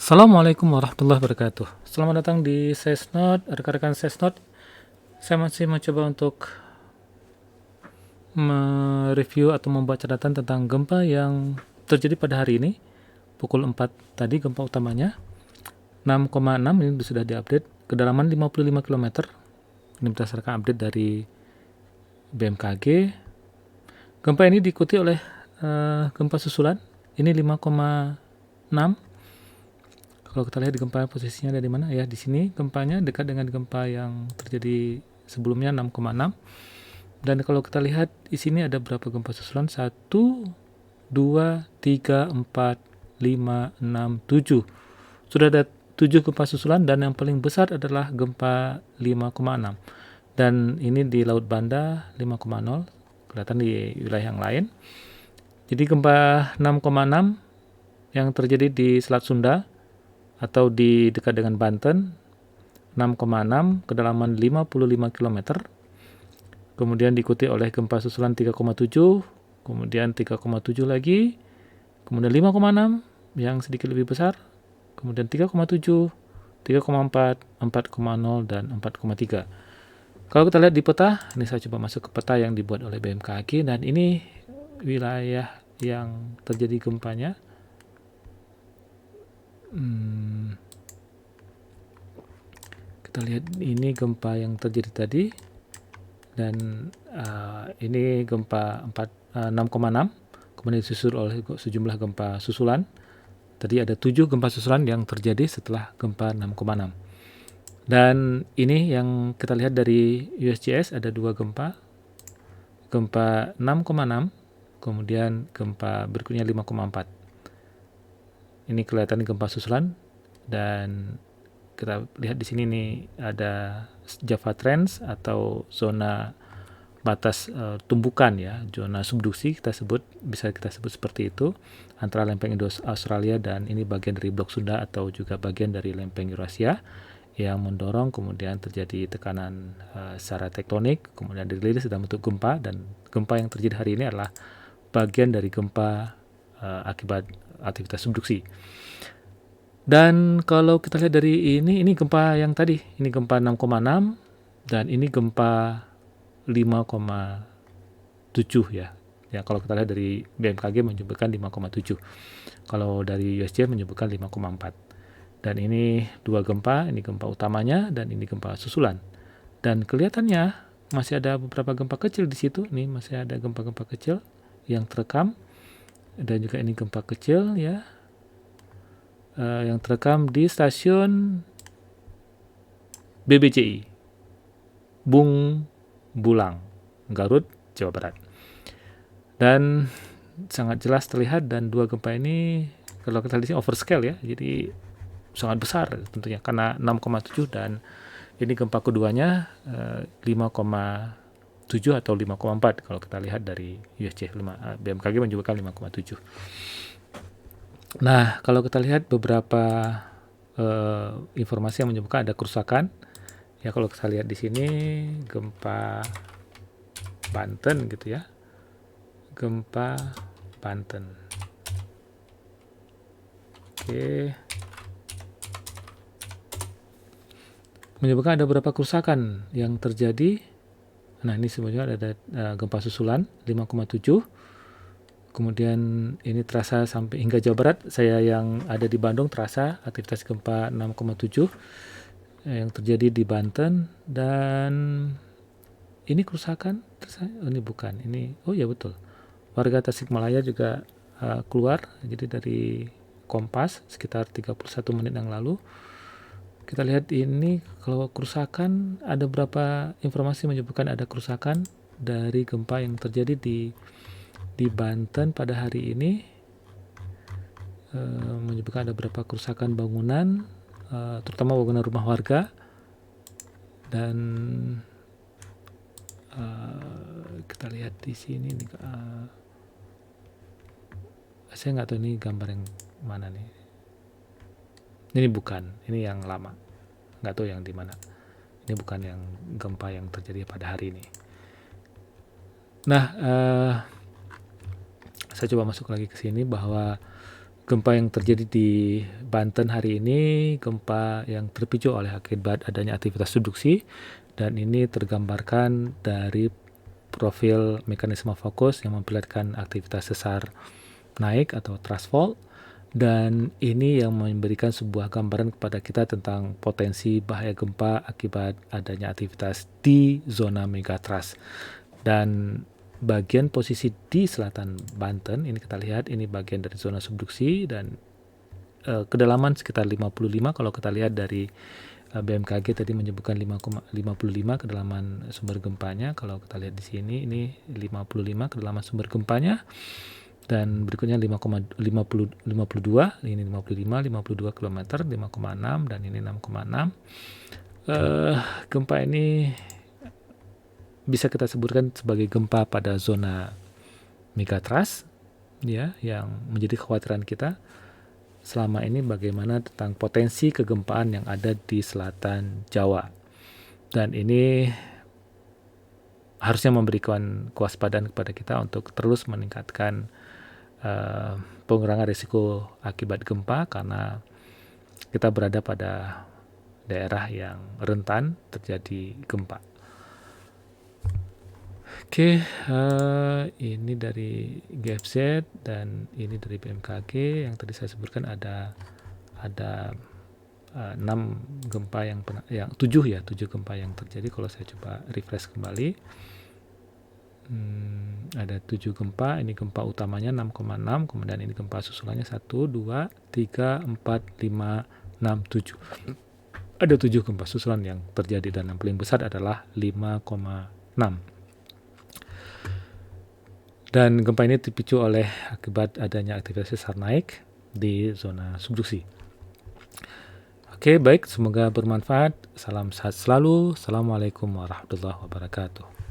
Assalamualaikum warahmatullahi wabarakatuh. Selamat datang di Sesnot, rekan-rekan Sesnot. Saya masih mencoba untuk mereview atau membuat catatan tentang gempa yang terjadi pada hari ini. Pukul 4 tadi gempa utamanya 6,6, ini sudah diupdate, kedalaman 55 km. Ini berdasarkan update dari BMKG. Gempa ini diikuti oleh gempa susulan, ini 5,6. Kalau kita lihat di gempa posisinya ada di mana ya, di sini gempanya dekat dengan gempa yang terjadi sebelumnya 6,6. Dan kalau kita lihat di sini ada berapa gempa susulan? 1, 2, 3, 4, 5, 6, 7. Sudah ada 7 gempa susulan dan yang paling besar adalah gempa 5,6. Dan ini di Laut Banda 5,0, kelihatan di wilayah yang lain. Jadi gempa 6,6 yang terjadi di Selat Sunda atau di dekat dengan Banten 6,6, kedalaman 55 km. Kemudian diikuti oleh gempa susulan 3,7, kemudian 3,7 lagi, kemudian 5,6 yang sedikit lebih besar, kemudian 3,7, 3,4, 4,0 dan 4,3. Kalau kita lihat di peta, ini saya coba masuk ke peta yang dibuat oleh BMKG, dan ini wilayah yang terjadi gempanya. Kita lihat ini gempa yang terjadi tadi, dan ini gempa 6,6, kemudian disusul oleh sejumlah gempa susulan. Tadi ada 7 gempa susulan yang terjadi setelah gempa 6,6. Dan ini yang kita lihat dari USGS, ada 2 gempa 6,6, kemudian gempa berikutnya 5,4. Ini kelihatan gempa susulan, dan kita lihat di sini nih ada Java Trends atau zona batas tumbukan ya, zona subduksi bisa kita sebut seperti itu, antara lempeng Indo-Australia dan ini bagian dari blok Sunda atau juga bagian dari lempeng Eurasia yang mendorong kemudian terjadi tekanan secara tektonik, kemudian dirilis dalam bentuk gempa, dan gempa yang terjadi hari ini adalah bagian dari gempa akibat aktivitas subduksi. Dan kalau kita lihat dari ini gempa yang tadi, ini gempa 6,6 dan ini gempa 5,7 ya. Ya, kalau kita lihat dari BMKG menyebutkan 5,7. Kalau dari USGS menyebutkan 5,4. Dan ini 2 gempa, ini gempa utamanya dan ini gempa susulan. Dan kelihatannya masih ada beberapa gempa kecil di situ. Nih masih ada gempa-gempa kecil yang terekam. Dan juga ini gempa kecil ya, yang terekam di stasiun BBCI Bung Bulang, Garut, Jawa Barat. Dan sangat jelas terlihat, dan 2 gempa ini kalau kita lihat overscale ya, jadi sangat besar tentunya karena 6,7, dan ini gempa keduanya 5,7 atau 5,4 kalau kita lihat dari USG. BMKG menyebutkan 5,7. Nah, kalau kita lihat beberapa informasi yang menyebutkan ada kerusakan. Ya, kalau kita lihat di sini gempa Banten gitu ya. Gempa Banten. Oke. Menyebutkan ada beberapa kerusakan yang terjadi. Nah, ini sebenarnya ada gempa susulan 5,7. Kemudian ini terasa sampai hingga Jawa Barat. Saya yang ada di Bandung terasa aktivitas gempa 6,7 yang terjadi di Banten. Dan ini kerusakan, ini bukan, ini, oh ya betul, warga Tasikmalaya juga keluar. Jadi dari Kompas sekitar 31 menit yang lalu. Kita lihat ini kalau kerusakan, ada beberapa informasi menyebutkan ada kerusakan dari gempa yang terjadi di Banten pada hari ini. Menyebutkan ada beberapa kerusakan bangunan, terutama bangunan rumah warga. Dan kita lihat di sini nih, saya nggak tahu ini gambar yang mana nih. Ini bukan, ini yang lama, nggak tahu yang di mana. Ini bukan yang gempa yang terjadi pada hari ini. Nah, saya coba masuk lagi ke sini bahwa Gempa yang terjadi di Banten hari ini gempa yang terpicu oleh akibat adanya aktivitas subduksi, dan ini tergambarkan dari profil mekanisme fokus yang memperlihatkan aktivitas sesar naik atau thrust fault, dan ini yang memberikan sebuah gambaran kepada kita tentang potensi bahaya gempa akibat adanya aktivitas di zona megatrust. Dan bagian posisi di selatan Banten ini kita lihat ini bagian dari zona subduksi, dan kedalaman sekitar 55 kalau kita lihat dari BMKG tadi menyebutkan 5,55 kedalaman sumber gempanya. Kalau kita lihat di sini ini 55 kedalaman sumber gempanya, dan berikutnya 5,52, ini 52 km, 5,6, dan ini 6,6. Gempa ini bisa kita sebutkan sebagai gempa pada zona megatrust, ya, yang menjadi kekhawatiran kita selama ini bagaimana tentang potensi kegempaan yang ada di selatan Jawa. Dan ini harusnya memberikan kewaspadaan kepada kita untuk terus meningkatkan pengurangan risiko akibat gempa, karena kita berada pada daerah yang rentan terjadi gempa. Oke, ini dari GFZ dan ini dari BMKG. Yang tadi saya sebutkan ada 6 gempa yang 7 gempa yang terjadi. Kalau saya coba refresh kembali, ada 7 gempa. Ini gempa utamanya 6,6, kemudian ini gempa susulannya 1, 2, 3, 4, 5, 6, 7. Ada 7 gempa susulan yang terjadi, dan yang paling besar adalah 5,6. Dan gempa ini dipicu oleh akibat adanya aktivitas sesar naik di zona subduksi. Oke, baik, semoga bermanfaat. Salam sehat selalu. Assalamualaikum warahmatullahi wabarakatuh.